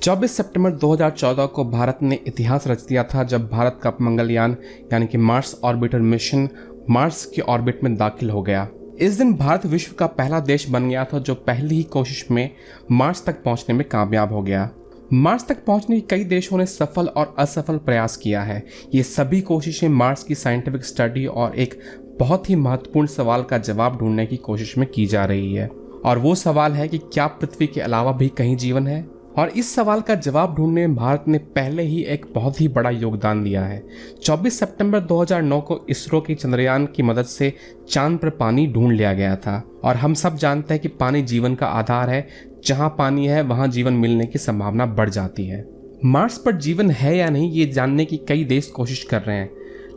24 सितंबर 2014 को भारत ने इतिहास रच दिया था जब भारत का मंगलयान यानी कि मार्स ऑर्बिटर मिशन मार्स के ऑर्बिट में दाखिल हो गया। इस दिन भारत विश्व का पहला देश बन गया था जो पहली ही कोशिश में मार्स तक पहुंचने में कामयाब हो गया। मार्स तक पहुंचने के कई देशों ने सफल और असफल प्रयास किया है। ये सभी कोशिशें मार्स की साइंटिफिक स्टडी और एक बहुत ही महत्वपूर्ण सवाल का जवाब ढूंढने की कोशिश में की जा रही है, और वो सवाल है कि क्या पृथ्वी के अलावा भी कहीं जीवन है। और इस सवाल का जवाब ढूंढने में भारत ने पहले ही एक बहुत ही बड़ा योगदान दिया है। 24 सितंबर 2009 को इसरो की चंद्रयान की मदद से चांद पर पानी ढूंढ लिया गया था, और हम सब जानते हैं कि पानी जीवन का आधार है। जहां पानी है वहां जीवन मिलने की संभावना बढ़ जाती है। मार्स पर जीवन है या नहीं ये जानने की कई देश कोशिश कर रहे हैं,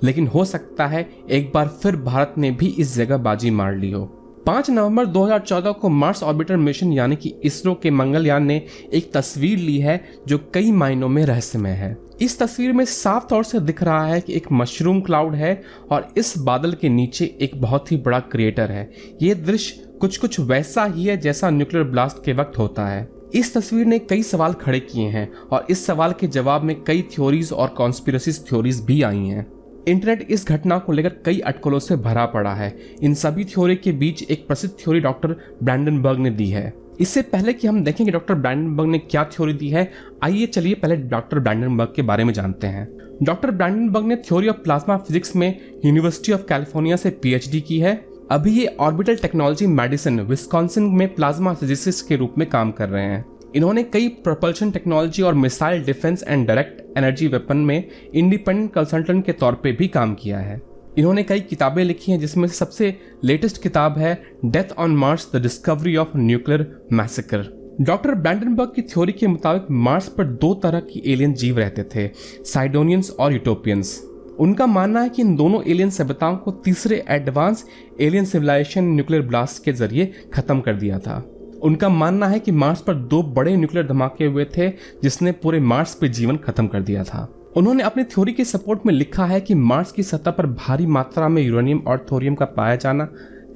लेकिन हो सकता है एक बार फिर भारत ने भी इस जगह बाजी मार ली हो। 5 नवंबर 2014 को मार्स ऑर्बिटर मिशन यानी कि इसरो के मंगलयान ने एक तस्वीर ली है जो कई मायनों में रहस्यमय है। इस तस्वीर में साफ तौर से दिख रहा है कि एक मशरूम क्लाउड है और इस बादल के नीचे एक बहुत ही बड़ा क्रेटर है। ये दृश्य कुछ वैसा ही है जैसा न्यूक्लियर ब्लास्ट के वक्त होता है। इस तस्वीर ने कई सवाल खड़े किए हैं और इस सवाल के जवाब में कई थ्योरीज और कॉन्स्पिरेसी थ्योरीज भी आई हैं। इंटरनेट इस घटना को लेकर कई अटकलों से भरा पड़ा है। इन सभी थ्योरी के बीच एक प्रसिद्ध थ्योरी डॉक्टर ब्रैंडनबर्ग ने दी है। इससे पहले कि हम देखें कि डॉक्टर ब्रैंडनबर्ग ने क्या थ्योरी दी है, आइए चलिए पहले डॉक्टर ब्रैंडनबर्ग के बारे में जानते हैं। डॉक्टर ब्रैंडनबर्ग ने थ्योरी ऑफ प्लाज्मा फिजिक्स में यूनिवर्सिटी ऑफ कैलिफोर्निया से पीएचडी की है। अभी ये ऑर्बिटल टेक्नोलॉजी मेडिसिन विस्कॉन्सिन में प्लाज्मा फिजिसिस्ट के रूप में काम कर रहे हैं। इन्होंने कई प्रोपल्शन टेक्नोलॉजी और missile defence and direct energy weapon में इंडिपेंडेंट कंसल्टेंट के तौर पे भी काम किया है। इन्होंने कई किताबें लिखी हैं, जिसमें से सबसे लेटेस्ट किताब है death on Mars the discovery of nuclear massacre. Doctor Brandenburg की थ्योरी के मुताबिक मार्स पर 2 तरह की एलियन जीव रहते थे, साइडोनियंस और यूटोपियंस। उनका मानना है कि इन दोनों एलियन सभ्यताओं को तीसरे advance alien civilisation nuclear blast के जरिए खत्म कर दिया था। उनका मानना है कि मार्स पर 2 बड़े न्यूक्लियर धमाके हुए थे जिसने पूरे मार्स पे जीवन खत्म कर दिया था। उन्होंने अपनी थ्योरी के सपोर्ट में लिखा है कि मार्स की सतह पर भारी मात्रा में यूरेनियम और थोरियम का पाया जाना,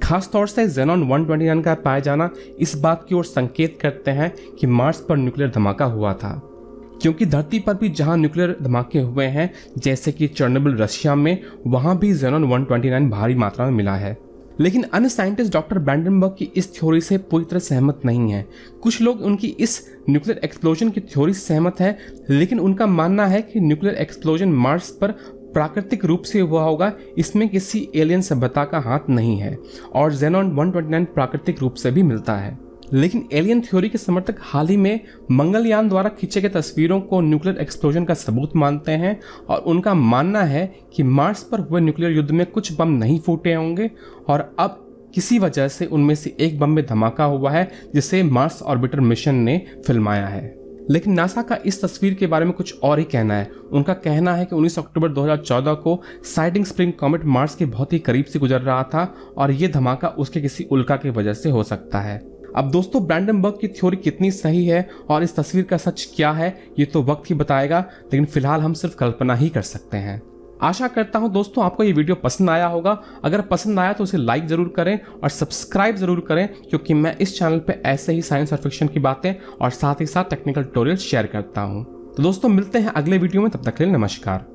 खासतौर से ज़ेनॉन 129 का पाया जाना, इस बात की ओर संकेत करते हैं कि मार्स पर न्यूक्लियर धमाका हुआ था। क्योंकि धरती पर भी जहां न्यूक्लियर धमाके हुए हैं जैसे कि चेर्नोबिल रशिया में, वहां भी ज़ेनॉन 129 भारी मात्रा में मिला है। लेकिन अन्य साइंटिस्ट डॉक्टर ब्रैंडनबर्ग की इस थ्योरी से पूरी तरह सहमत नहीं है। कुछ लोग उनकी इस न्यूक्लियर एक्सप्लोजन की थ्योरी से सहमत हैं, लेकिन उनका मानना है कि न्यूक्लियर एक्सप्लोजन मार्स पर प्राकृतिक रूप से हुआ होगा, इसमें किसी एलियन सभ्यता का हाथ नहीं है, और ज़ेनॉन 129 प्राकृतिक रूप से भी मिलता है। लेकिन एलियन थ्योरी के समर्थक हाल ही में मंगलयान द्वारा खींचे गए तस्वीरों को न्यूक्लियर एक्सप्लोजन का सबूत मानते हैं, और उनका मानना है कि मार्स पर हुए न्यूक्लियर युद्ध में कुछ बम नहीं फूटे होंगे और अब किसी वजह से उनमें से एक बम में धमाका हुआ है जिसे मार्स ऑर्बिटर मिशन ने फिल्माया है। लेकिन नासा का इस तस्वीर के बारे में कुछ और ही कहना है। उनका कहना है कि 19 अक्टूबर 2014 को साइडिंग स्प्रिंग कॉमेट मार्स के बहुत ही करीब से गुजर रहा था और ये धमाका उसके किसी उल्का की वजह से हो सकता है। अब दोस्तों, ब्रैंडनबर्ग की थ्योरी कितनी सही है और इस तस्वीर का सच क्या है ये तो वक्त ही बताएगा, लेकिन फिलहाल हम सिर्फ कल्पना ही कर सकते हैं। आशा करता हूं दोस्तों आपको ये वीडियो पसंद आया होगा। अगर पसंद आया तो उसे लाइक जरूर करें और सब्सक्राइब जरूर करें, क्योंकि मैं इस चैनल पे ऐसे ही साइंस और फिक्शन की बातें और साथ ही साथ टेक्निकल ट्यूटोरियल शेयर करता हूं। तो दोस्तों मिलते हैं अगले वीडियो में, तब तक के लिए नमस्कार।